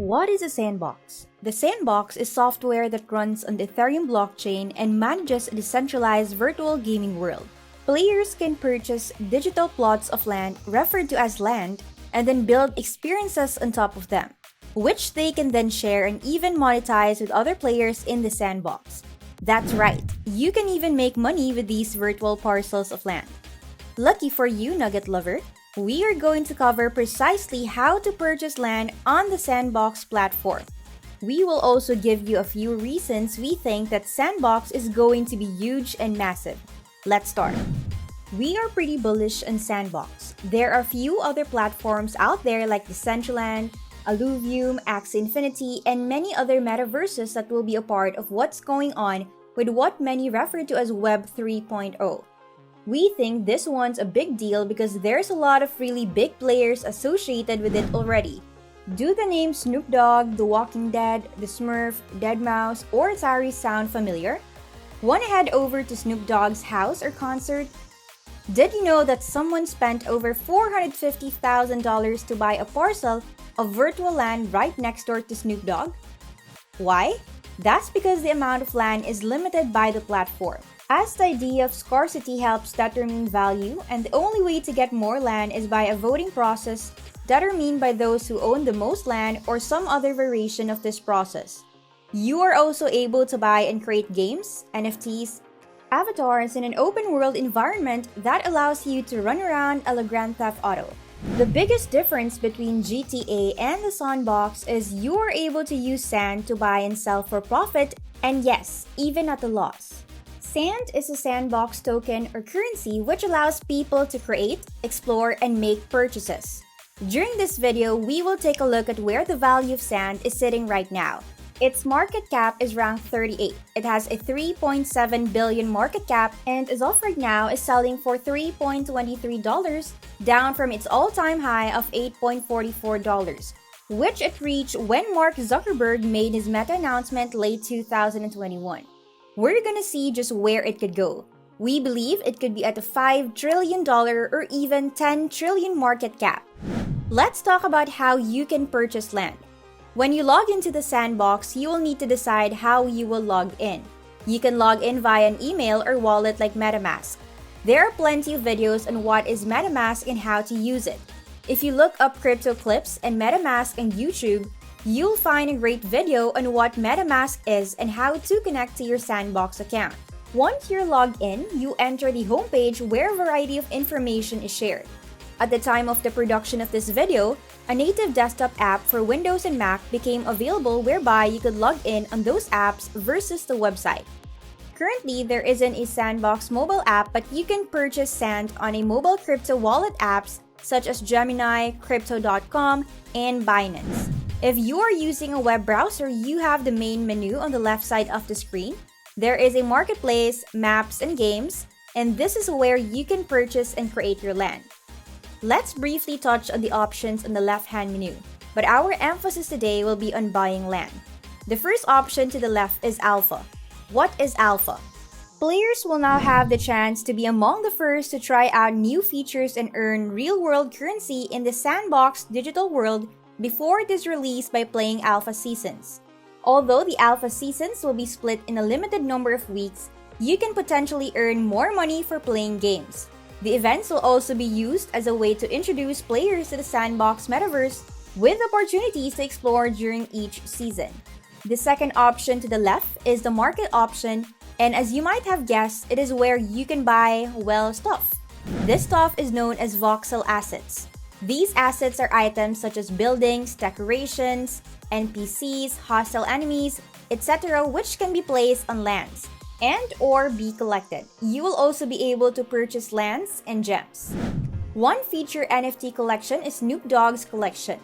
What is a sandbox? The sandbox is software that runs on the Ethereum blockchain and manages a decentralized virtual gaming world. Players can purchase digital plots of land, referred to as land, and then build experiences on top of them, which they can then share and even monetize with other players in the sandbox. That's right, you can even make money with these virtual parcels of land. Lucky for you, Nugget Lover, we are going to cover precisely how to purchase land on the Sandbox platform. We will also give you a few reasons we think that Sandbox is going to be huge and massive. Let's start. We are pretty bullish on Sandbox. There are few other platforms out there like Decentraland, Alluvium, Axie Infinity, and many other metaverses that will be a part of what's going on with what many refer to as Web 3.0. We think this one's a big deal because there's a lot of really big players associated with it already. Do the names Snoop Dogg, The Walking Dead, The Smurf, Deadmau5, or Atari sound familiar? Wanna head over to Snoop Dogg's house or concert? Did you know that someone spent over $450,000 to buy a parcel of virtual land right next door to Snoop Dogg? Why? That's because the amount of land is limited by the platform. As the idea of scarcity helps determine value, and the only way to get more land is by a voting process determined by those who own the most land or some other variation of this process. You are also able to buy and create games, NFTs, avatars in an open world environment that allows you to run around a la Grand Theft Auto. The biggest difference between GTA and the Sandbox is you are able to use sand to buy and sell for profit, and yes, even at a loss. Sand is a sandbox token or currency which allows people to create, explore, and make purchases. During this video, we will take a look at where the value of sand is sitting right now. Its market cap is ranked 38. It has a 3.7 billion market cap and as of right now is selling for $3.23, down from its all-time high of $8.44, which it reached when Mark Zuckerberg made his Meta announcement late 2021. We're gonna see just where it could go. We believe it could be at a $5 trillion or even 10 trillion market cap. Let's talk about how you can purchase land. When you log into the Sandbox, you will need to decide how you will log in. You can log in via an email or wallet like MetaMask. There are plenty of videos on what is MetaMask and how to use it. If you look up crypto clips and MetaMask on YouTube, you'll find a great video on what MetaMask is and how to connect to your Sandbox account. Once you're logged in, you enter the homepage where a variety of information is shared. At the time of the production of this video, a native desktop app for Windows and Mac became available whereby you could log in on those apps versus the website. Currently, there isn't a Sandbox mobile app, but you can purchase sand on a mobile crypto wallet apps such as Gemini, Crypto.com, and Binance. If you are using a web browser, you have the main menu on the left side of the screen. There is a marketplace, maps, and games, and this is where you can purchase and create your land. Let's briefly touch on the options on the left-hand menu, but our emphasis today will be on buying land. The first option to the left is Alpha. What is Alpha? Players will now have the chance to be among the first to try out new features and earn real-world currency in the Sandbox digital world before it is released by playing Alpha Seasons. Although the Alpha Seasons will be split in a limited number of weeks, you can potentially earn more money for playing games. The events will also be used as a way to introduce players to the Sandbox Metaverse with opportunities to explore during each season. The second option to the left is the market option, and as you might have guessed, it is where you can buy, well, stuff. This stuff is known as voxel assets. These assets are items such as buildings, decorations, NPCs, hostile enemies, etc., which can be placed on lands and or be collected. You will also be able to purchase lands and gems. One feature NFT collection is Snoop Dogg's collection.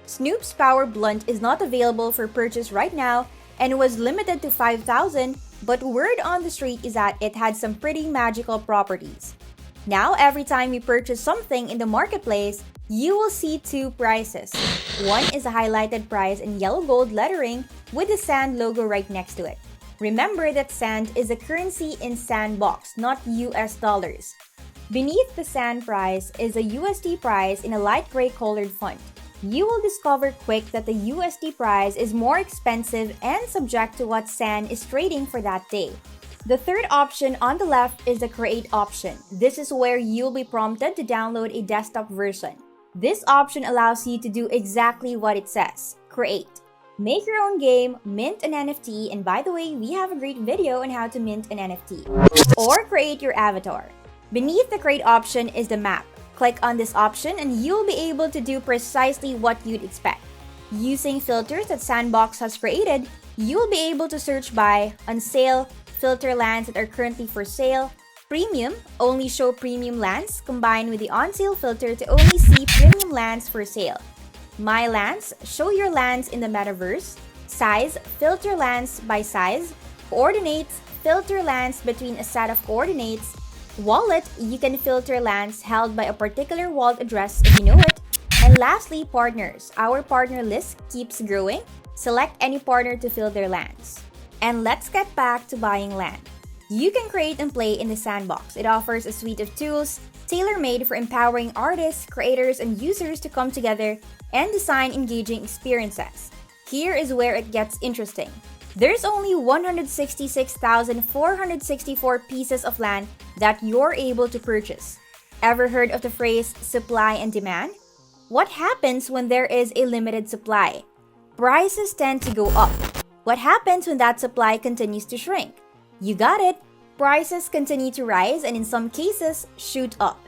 Snoop's Power Blunt is not available for purchase right now and was limited to 5,000, but word on the street is that it had some pretty magical properties. Now, every time you purchase something in the marketplace, you will see two prices. One is a highlighted price in yellow gold lettering with the sand logo right next to it. Remember that sand is a currency in Sandbox, not US dollars. Beneath the sand price is a USD price in a light gray colored font. You will discover quick that the USD price is more expensive and subject to what Sand is trading for that day. The third option on the left is the Create option. This is where you'll be prompted to download a desktop version. This option allows you to do exactly what it says, create. Make your own game, mint an NFT, and by the way, we have a great video on how to mint an NFT. Or create your avatar. Beneath the Create option is the map. Click on this option and you'll be able to do precisely what you'd expect. Using filters that Sandbox has created, you'll be able to search by on sale, filter lands that are currently for sale, premium, only show premium lands, combined with the on sale filter to only see premium lands for sale. My lands, show your lands in the metaverse, size, filter lands by size, coordinates, filter lands between a set of coordinates, wallet, you can filter lands held by a particular wallet address if you know it. And lastly, partners. Our partner list keeps growing. Select any partner to fill their lands. And let's get back to buying land. You can create and play in the Sandbox. It offers a suite of tools tailor-made for empowering artists, creators, and users to come together and design engaging experiences. Here is where it gets interesting. There's only 166,464 pieces of land that you're able to purchase. Ever heard of the phrase supply and demand? What happens when there is a limited supply? Prices tend to go up. What happens when that supply continues to shrink? You got it! Prices continue to rise and in some cases, shoot up.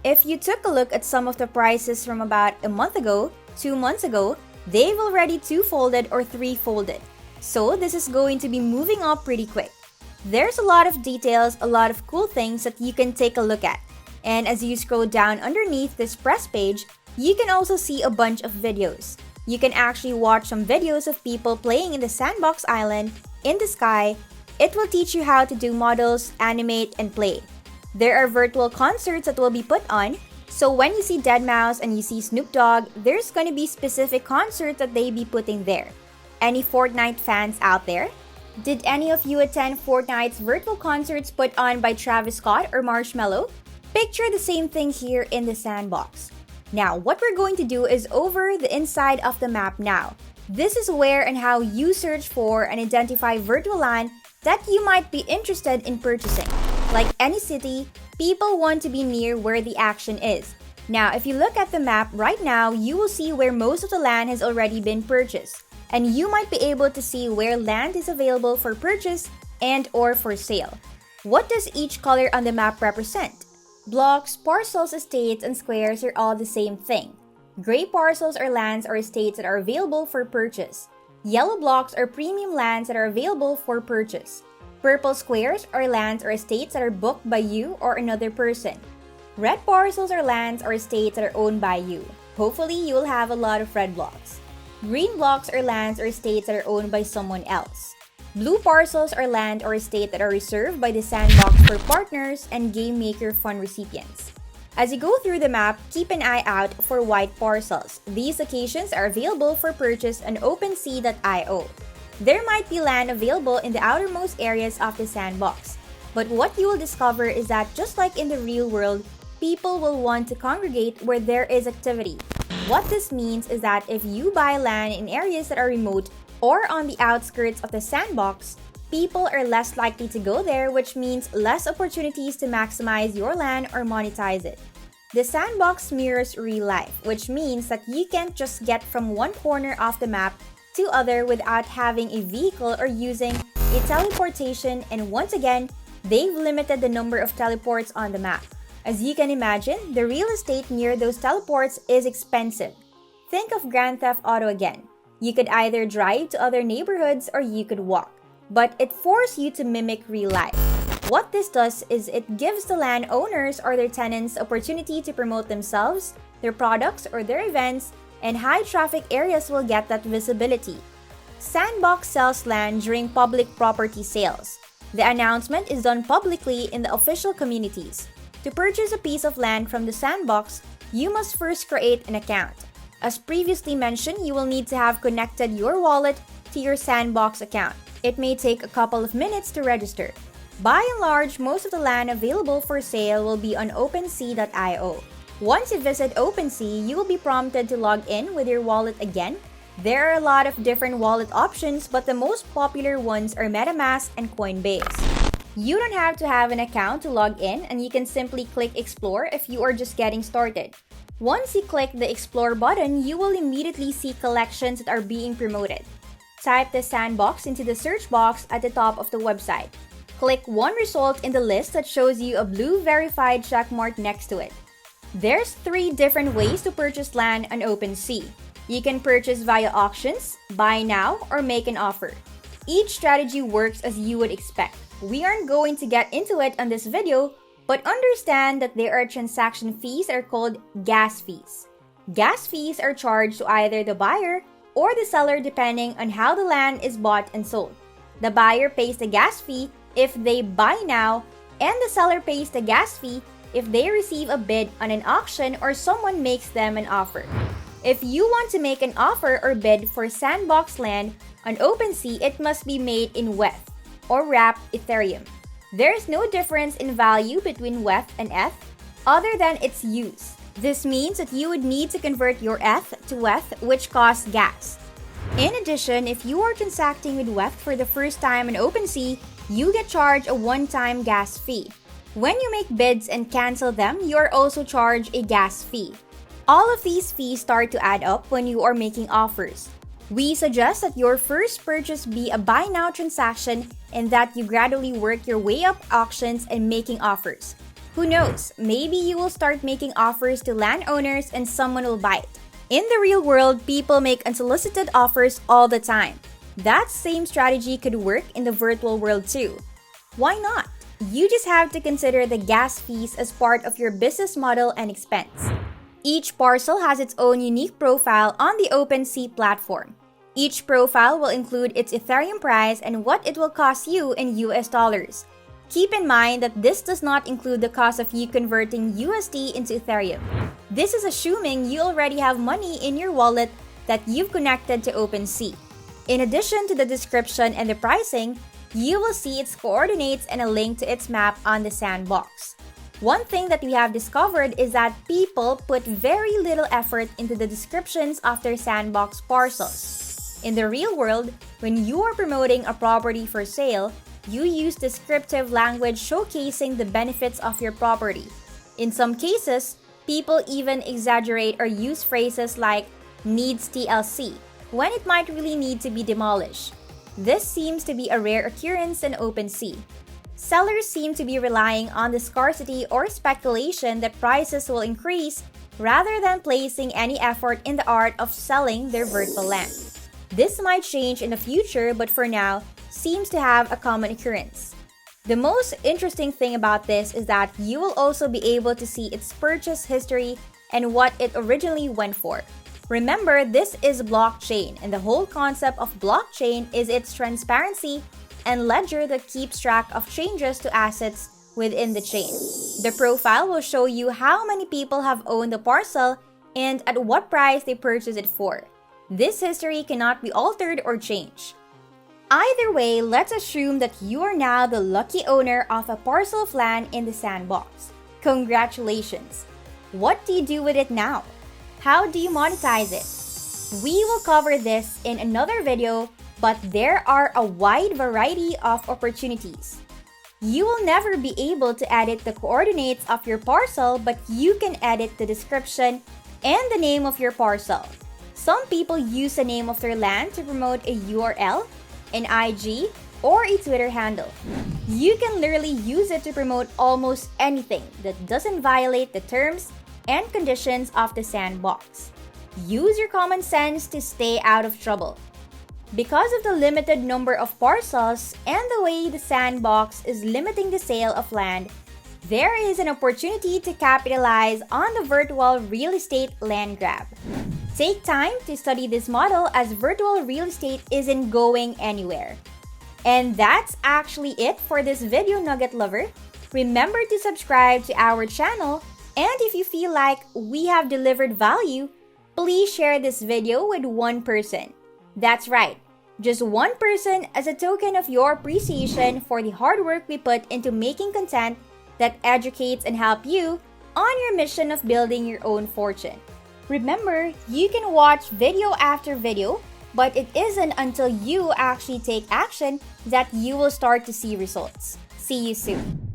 If you took a look at some of the prices from about a month ago, 2 months ago, they've already two-folded or three-folded. So this is going to be moving up pretty quick. There's a lot of details, a lot of cool things that you can take a look at. And as you scroll down underneath this press page, you can also see a bunch of videos. You can actually watch some videos of people playing in the Sandbox Island, in the sky. It will teach you how to do models, animate, and play. There are virtual concerts that will be put on. So when you see deadmau5 and you see Snoop Dogg, there's going to be specific concerts that they be putting there. Any Fortnite fans out there? Did any of you attend Fortnite's virtual concerts put on by Travis Scott or Marshmello? Picture the same thing here in the Sandbox. Now, what we're going to do is over the inside of the map now. This is where and how you search for and identify virtual land that you might be interested in purchasing. Like any city, people want to be near where the action is. Now, if you look at the map right now, you will see where most of the land has already been purchased. And you might be able to see where land is available for purchase and or for sale. What does each color on the map represent? Blocks, parcels, estates, and squares are all the same thing. Gray parcels are lands or estates that are available for purchase. Yellow blocks are premium lands that are available for purchase. Purple squares are lands or estates that are booked by you or another person. Red parcels are lands or estates that are owned by you. Hopefully, you will have a lot of red blocks. Green blocks are lands or estates that are owned by someone else. Blue parcels are land or estate that are reserved by the Sandbox for partners and Game Maker Fund recipients. As you go through the map, keep an eye out for white parcels. These locations are available for purchase on OpenSea.io. There might be land available in the outermost areas of the Sandbox. But what you will discover is that just like in the real world, people will want to congregate where there is activity. What this means is that if you buy land in areas that are remote or on the outskirts of the Sandbox, people are less likely to go there, which means less opportunities to maximize your land or monetize it. The Sandbox mirrors real life, which means that you can't just get from one corner of the map to other without having a vehicle or using a teleportation, and once again, they've limited the number of teleports on the map. As you can imagine, the real estate near those teleports is expensive. Think of Grand Theft Auto again. You could either drive to other neighborhoods or you could walk, but it forces you to mimic real life. What this does is it gives the landowners or their tenants opportunity to promote themselves, their products, or their events, and high traffic areas will get that visibility. Sandbox sells land during public property sales. The announcement is done publicly in the official communities. To purchase a piece of land from the Sandbox, you must first create an account. As previously mentioned, you will need to have connected your wallet to your Sandbox account. It may take a couple of minutes to register. By and large, most of the land available for sale will be on OpenSea.io. Once you visit OpenSea, you will be prompted to log in with your wallet again. There are a lot of different wallet options, but the most popular ones are MetaMask and Coinbase. You don't have to have an account to log in, and you can simply click Explore if you are just getting started. Once you click the Explore button, you will immediately see collections that are being promoted. Type the Sandbox into the search box at the top of the website. Click one result in the list that shows you a blue verified checkmark next to it. There's 3 different ways to purchase land on OpenSea. You can purchase via auctions, buy now, or make an offer. Each strategy works as you would expect. We aren't going to get into it on this video, but understand that there are transaction fees that are called gas fees. Gas fees are charged to either the buyer or the seller depending on how the land is bought and sold. The buyer pays the gas fee if they buy now, and the seller pays the gas fee if they receive a bid on an auction or someone makes them an offer. If you want to make an offer or bid for Sandbox land on OpenSea, it must be made in WETH or wrapped Ethereum. There is no difference in value between WETH and ETH other than its use. This means that you would need to convert your ETH to WETH, which costs gas. In addition, if you are transacting with WETH for the first time on OpenSea, you get charged a one-time gas fee. When you make bids and cancel them, you are also charged a gas fee. All of these fees start to add up when you are making offers. We suggest that your first purchase be a buy now transaction and that you gradually work your way up auctions and making offers. Who knows, maybe you will start making offers to landowners and someone will buy it. In the real world, people make unsolicited offers all the time. That same strategy could work in the virtual world too. Why not? You just have to consider the gas fees as part of your business model and expense. Each parcel has its own unique profile on the OpenSea platform. Each profile will include its Ethereum price and what it will cost you in US dollars. Keep in mind that this does not include the cost of you converting USD into Ethereum. This is assuming you already have money in your wallet that you've connected to OpenSea. In addition to the description and the pricing, you will see its coordinates and a link to its map on the Sandbox. One thing that we have discovered is that people put very little effort into the descriptions of their Sandbox parcels. In the real world, when you are promoting a property for sale, you use descriptive language showcasing the benefits of your property. In some cases, people even exaggerate or use phrases like needs TLC when it might really need to be demolished. This seems to be a rare occurrence in OpenSea. Sellers seem to be relying on the scarcity or speculation that prices will increase rather than placing any effort in the art of selling their virtual land. This might change in the future, but for now, seems to have a common occurrence. The most interesting thing about this is that you will also be able to see its purchase history and what it originally went for. Remember, this is blockchain, and the whole concept of blockchain is its transparency and ledger that keeps track of changes to assets within the chain. The profile will show you how many people have owned the parcel and at what price they purchased it for. This history cannot be altered or changed. Either way, let's assume that you are now the lucky owner of a parcel of land in the Sandbox. Congratulations! What do you do with it now? How do you monetize it? We will cover this in another video, but there are a wide variety of opportunities. You will never be able to edit the coordinates of your parcel, but you can edit the description and the name of your parcel. Some people use the name of their land to promote a URL, an IG, or a Twitter handle. You can literally use it to promote almost anything that doesn't violate the terms and conditions of the Sandbox. Use your common sense to stay out of trouble. Because of the limited number of parcels and the way the Sandbox is limiting the sale of land, there is an opportunity to capitalize on the virtual real estate land grab. Take time to study this model as virtual real estate isn't going anywhere. And that's actually it for this video, Nugget Lover. Remember to subscribe to our channel, and if you feel like we have delivered value, please share this video with one person. That's right, just one person as a token of your appreciation for the hard work we put into making content that educates and help you on your mission of building your own fortune. Remember, you can watch video after video, but it isn't until you actually take action that you will start to see results. See you soon.